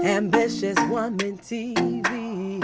Ambitious Woman TV.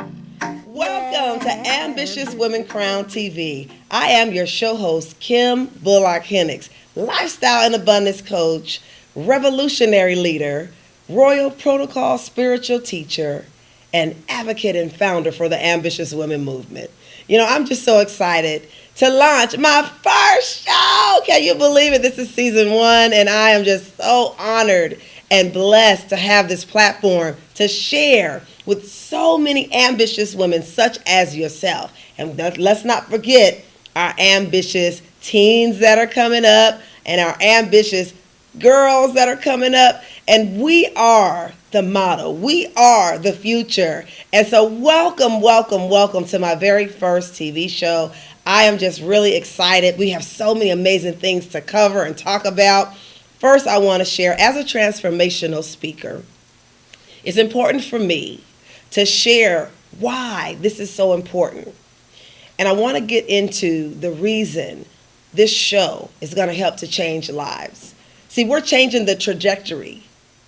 Welcome to Ambitious Women Crown TV. I am your show host, Kim Bullock-Hennix, lifestyle and abundance coach, revolutionary leader, royal protocol spiritual teacher, and advocate and founder for the Ambitious Women movement. You know, I'm just so excited to launch my first show. Can you believe it? This is season 1, and I am just so honored and blessed to have this platform to share with so many ambitious women such as yourself. And let's not forget our ambitious teens that are coming up and our ambitious girls that are coming up. And we are the model. We are the future. And so welcome, welcome, welcome to my very first TV show. I am just really excited. We have so many amazing things to cover and talk about. First, I want to share, as a transformational speaker, it's important for me to share why this is so important. And I want to get into the reason this show is going to help to change lives. See, we're changing the trajectory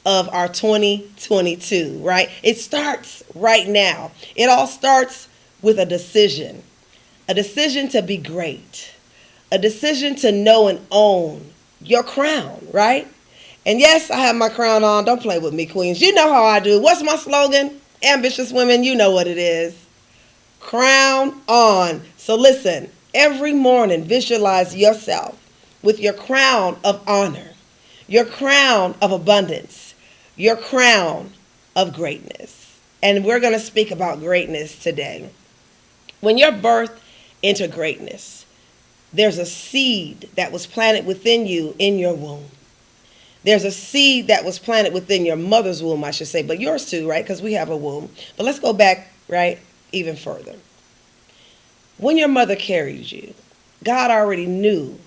of our 2022, right? It starts right now. It all starts with a decision to be great, a decision to know and own your crown, right? And yes, I have my crown on. Don't play with me, queens. You know how I do. What's my slogan? Ambitious women, you know what it is. Crown on. So listen, every morning visualize yourself with your crown of honor, your crown of abundance, your crown of greatness. And we're going to speak about greatness today. When you're birthed into greatness, there's a seed that was planted within you in your womb. There's a seed that was planted within your mother's womb, I should say, but yours too, right? Because we have a womb. But let's go back, right, even further. When your mother carried you, God already knew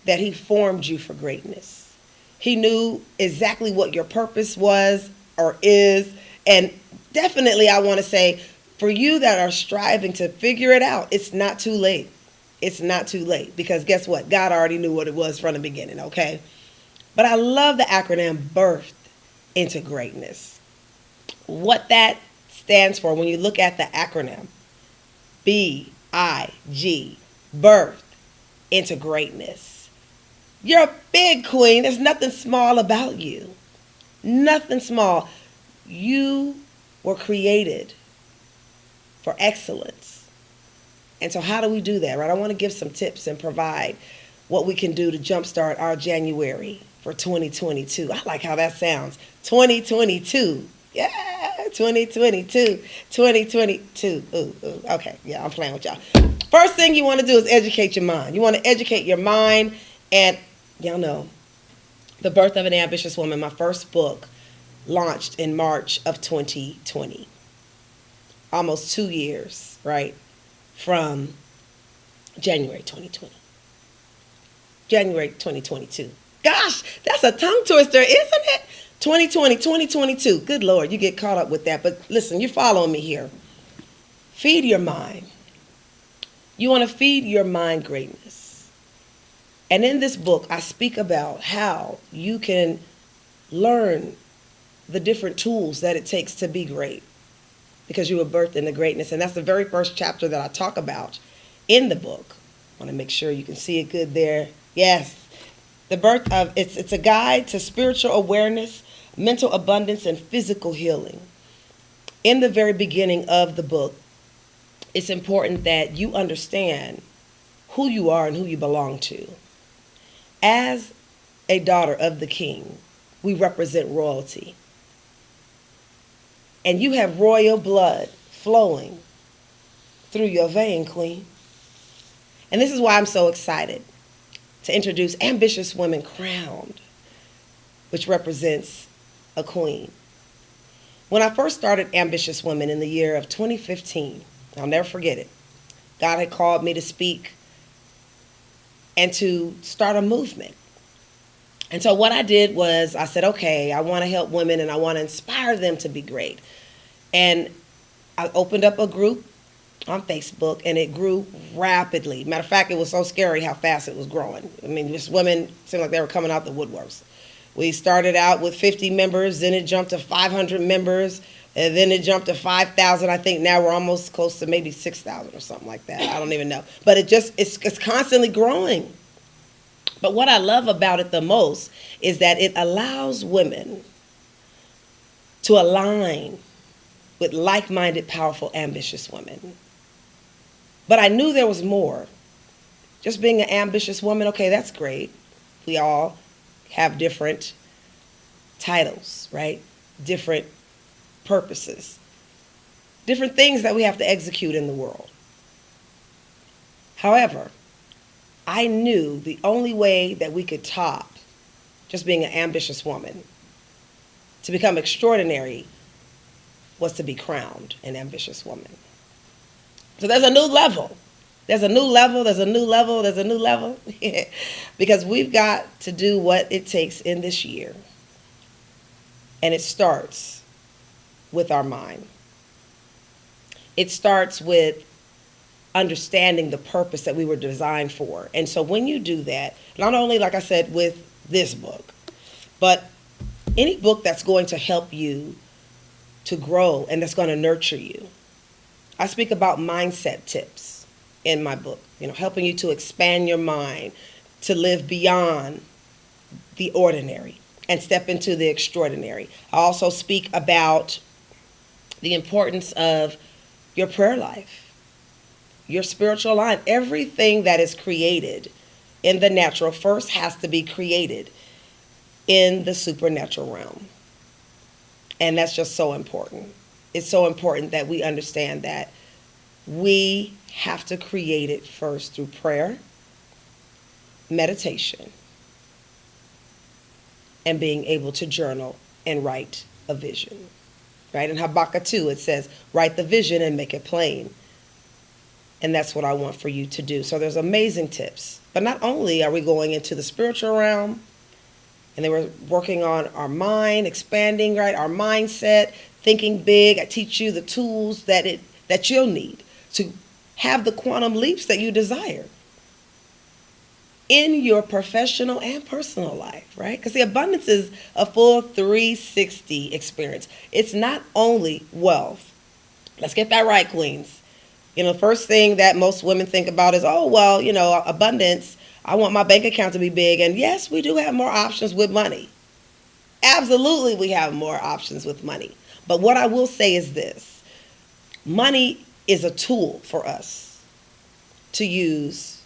that he formed you for greatness. He knew exactly what your purpose was or is. And definitely, I want to say, for you that are striving to figure it out, it's not too late. It's not too late, because guess what? God already knew what it was from the beginning, okay? But I love the acronym birthed into greatness. What that stands for, when you look at the acronym, B-I-G, birthed into greatness. You're a big queen. There's nothing small about you. Nothing small. You were created for excellence. And so how do we do that, right? I want to give some tips and provide what we can do to jumpstart our January for 2022. I like how that sounds. 2022. Yeah, 2022. 2022. Ooh, okay, yeah, I'm playing with y'all. First thing you want to do is educate your mind. You want to educate your mind. And y'all know, The Birth of an Ambitious Woman, my first book, launched in March of 2020. Almost 2 years, right? From January 2020. January 2022. Gosh, that's a tongue twister, isn't it? 2020, 2022. Good Lord, you get caught up with that. But listen, you're following me here. Feed your mind. You want to feed your mind greatness. And in this book, I speak about how you can learn the different tools that it takes to be great, because you were birthed into greatness. And that's the very first chapter that I talk about in the book. I want to make sure you can see it good there. Yes. The birth of, it's a guide to spiritual awareness, mental abundance, and physical healing. In the very beginning of the book, it's important that you understand who you are and who you belong to. As a daughter of the king, we represent royalty. And you have royal blood flowing through your vein, queen. And this is why I'm so excited to introduce Ambitious Women Crowned, which represents a queen. When I first started Ambitious Women in the year of 2015, I'll never forget it, God had called me to speak and to start a movement. And so what I did was I said, okay, I want to help women and I want to inspire them to be great. And I opened up a group on Facebook, and it grew rapidly. Matter of fact, it was so scary how fast it was growing. I mean, just women seemed like they were coming out the woodworks. We started out with 50 members, then it jumped to 500 members, and then it jumped to 5,000. I think now we're almost close to maybe 6,000 or something like that. I don't even know. But it's constantly growing. But what I love about it the most is that it allows women to align with like-minded, powerful, ambitious women. But I knew there was more. Just being an ambitious woman, okay, that's great. We all have different titles, right? Different purposes, different things that we have to execute in the world. However, I knew the only way that we could top just being an ambitious woman to become extraordinary was to be crowned an ambitious woman. So there's a new level. There's a new level, there's a new level, there's a new level. Because we've got to do what it takes in this year. And it starts with our mind. It starts with understanding the purpose that we were designed for. And so when you do that, not only, like I said, with this book, but any book that's going to help you to grow and that's going to nurture you. I speak about mindset tips in my book, helping you to expand your mind, to live beyond the ordinary and step into the extraordinary. I also speak about the importance of your prayer life, your spiritual life. Everything that is created in the natural first has to be created in the supernatural realm. And that's just so important. It's so important that we understand that we have to create it first through prayer, meditation, and being able to journal and write a vision. Right? In Habakkuk 2, it says, write the vision and make it plain. And that's what I want for you to do. So there's amazing tips. But not only are we going into the spiritual realm, and then we're working on our mind, expanding, right, our mindset, thinking big. I teach you the tools that you'll need to have the quantum leaps that you desire in your professional and personal life, right? Because the abundance is a full 360 experience. It's not only wealth. Let's get that right, queens. The first thing that most women think about is, abundance. I want my bank account to be big. And yes, we do have more options with money. Absolutely, we have more options with money. But what I will say is this. Money is a tool for us to use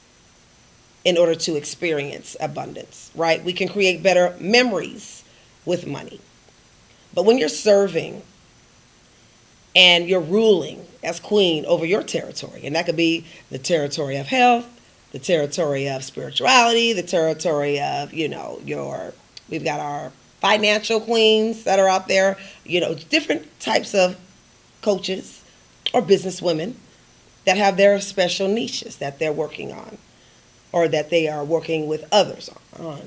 in order to experience abundance, right? We can create better memories with money. But when you're serving and you're ruling as queen over your territory, and that could be the territory of health, the territory of spirituality, the territory of, we've got our financial queens that are out there, different types of coaches or business women that have their special niches that they're working on or that they are working with others on.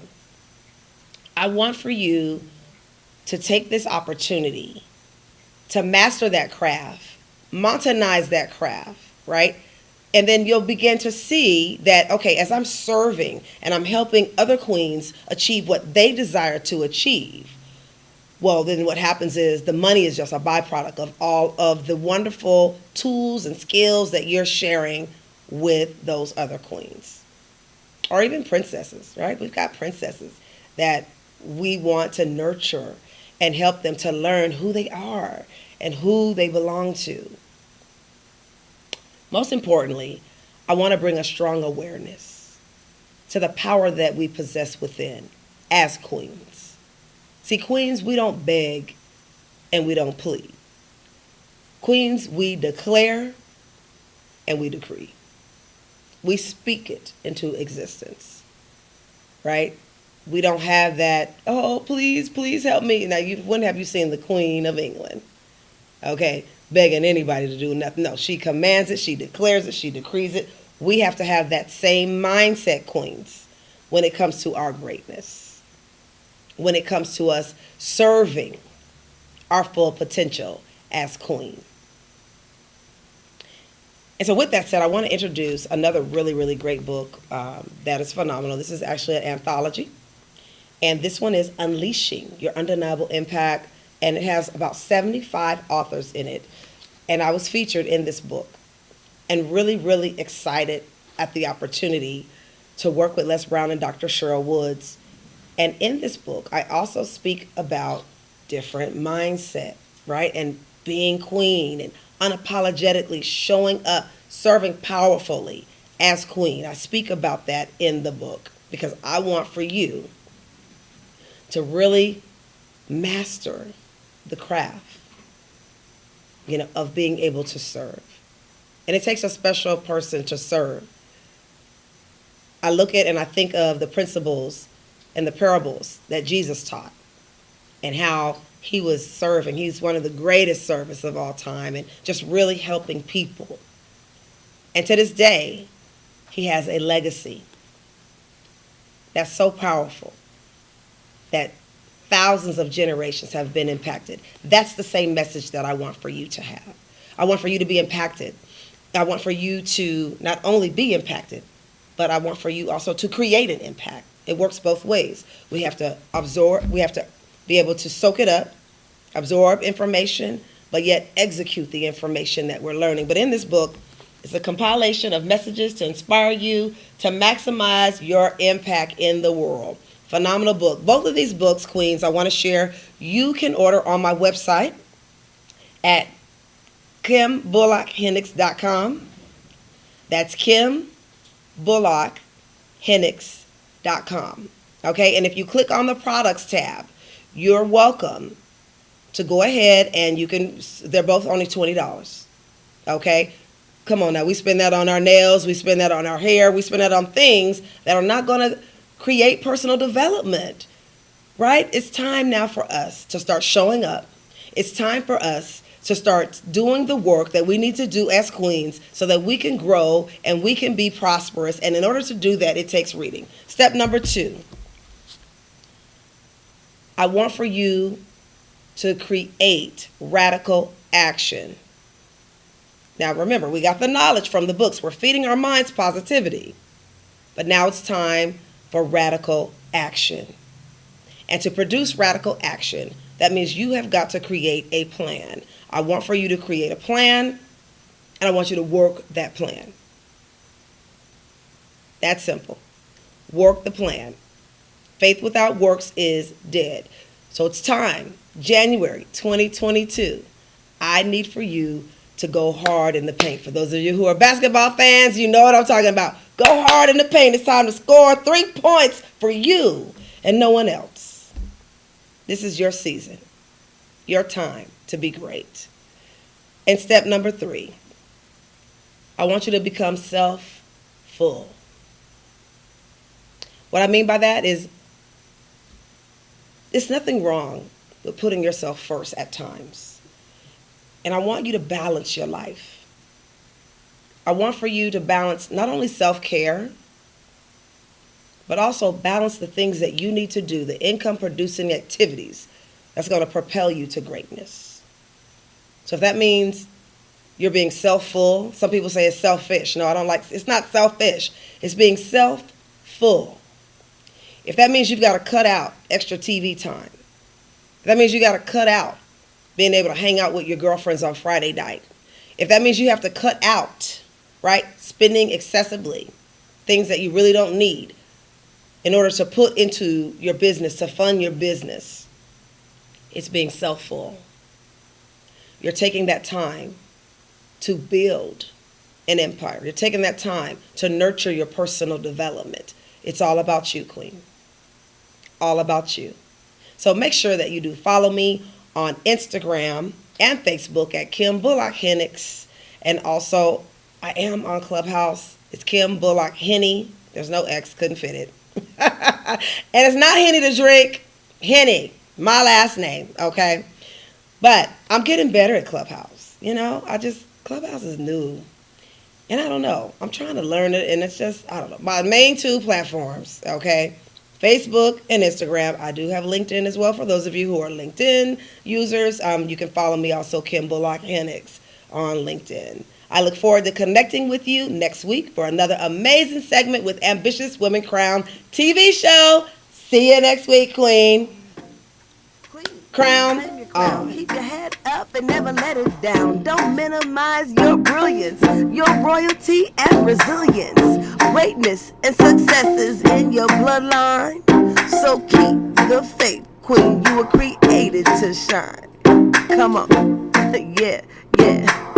I want for you to take this opportunity to master that craft, monetize that craft, right? And then you'll begin to see that, okay, as I'm serving and I'm helping other queens achieve what they desire to achieve, well, then what happens is the money is just a byproduct of all of the wonderful tools and skills that you're sharing with those other queens. Or even princesses, right? We've got princesses that we want to nurture and help them to learn who they are and who they belong to. Most importantly, I want to bring a strong awareness to the power that we possess within as queens. See, queens, we don't beg and we don't plead. Queens, we declare and we decree. We speak it into existence, right? We don't have that, oh, please, please help me. Now, when have you seen the Queen of England, okay, begging anybody to do nothing? No, she commands it, she declares it, she decrees it. We have to have that same mindset, queens, when it comes to our greatness, when it comes to us serving our full potential as queen. And so with that said, I want to introduce another really, really great book that is phenomenal. This is actually an anthology. And this one is Unleashing Your Undeniable Impact, and it has about 75 authors in it. And I was featured in this book and really, really excited at the opportunity to work with Les Brown and Dr. Cheryl Woods. And in this book, I also speak about different mindset, right? And being queen and unapologetically showing up, serving powerfully as queen. I speak about that in the book because I want for you to really master the craft, of being able to serve. And it takes a special person to serve. I look at and I think of the principles and the parables that Jesus taught and how he was serving. He's one of the greatest servants of all time and just really helping people. And to this day, he has a legacy that's so powerful that thousands of generations have been impacted. That's the same message that I want for you to have. I want for you to be impacted. I want for you to not only be impacted, but I want for you also to create an impact. It works both ways. We have to absorb, we have to be able to soak it up, absorb information, but yet execute the information that we're learning. But in this book, it's a compilation of messages to inspire you to maximize your impact in the world. Phenomenal book. Both of these books, Queens, I want to share. You can order on my website at KimBullock-Hennix.com. That's KimBullock-Hennix.com. Okay, and if you click on the products tab, you're welcome to go ahead and they're both only $20. Okay, come on now, we spend that on our nails, we spend that on our hair, we spend that on things that are not going to create personal development, right? It's time now for us to start showing up. It's time for us to start doing the work that we need to do as queens so that we can grow and we can be prosperous. And in order to do that, it takes reading. Step number 2, I want for you to create radical action. Now remember, we got the knowledge from the books. We're feeding our minds positivity. But now it's time for radical action. And to produce radical action, that means you have got to create a plan. I want for you to create a plan, and I want you to work that plan. That's simple. Work the plan. Faith without works is dead. So it's time, January 2022. I need for you to go hard in the paint. For those of you who are basketball fans, you know what I'm talking about. Go hard in the paint. It's time to score 3 points for you and no one else. This is your season, your time to be great. And step number 3, I want you to become self-full. What I mean by that is there's nothing wrong with putting yourself first at times. And I want you to balance your life. I want for you to balance not only self-care, but also balance the things that you need to do, the income-producing activities that's going to propel you to greatness. So if that means you're being self-full, some people say it's selfish. No, I don't like, it's not selfish. It's being self-full. If that means you've got to cut out extra TV time, if that means you got to cut out being able to hang out with your girlfriends on Friday night, if that means you have to cut out, right, spending excessively, things that you really don't need in order to put into your business, to fund your business, it's being self-full. You're taking that time to build an empire. You're taking that time to nurture your personal development. It's all about you, Queen. All about you. So make sure that you do follow me on Instagram and Facebook at Kim Bullock-Hennix. And also, I am on Clubhouse. It's Kim Bullock-Henny. There's no X, couldn't fit it. And it's not Henny to drink. Henny, my last name, okay? But I'm getting better at Clubhouse. Clubhouse is new. And I don't know. I'm trying to learn it, and it's just, I don't know. My main 2 platforms, okay? Facebook and Instagram. I do have LinkedIn as well for those of you who are LinkedIn users. You can follow me also, Kim Bullock-Hennix, on LinkedIn. I look forward to connecting with you next week for another amazing segment with Ambitious Women Crown TV show. See you next week, Queen. Crown Claim your crown. on. Keep your head up and never let it down. Don't minimize your brilliance, your royalty and resilience. Greatness and success is in your bloodline. So keep the faith, Queen. You were created to shine. Come on. Yeah, yeah.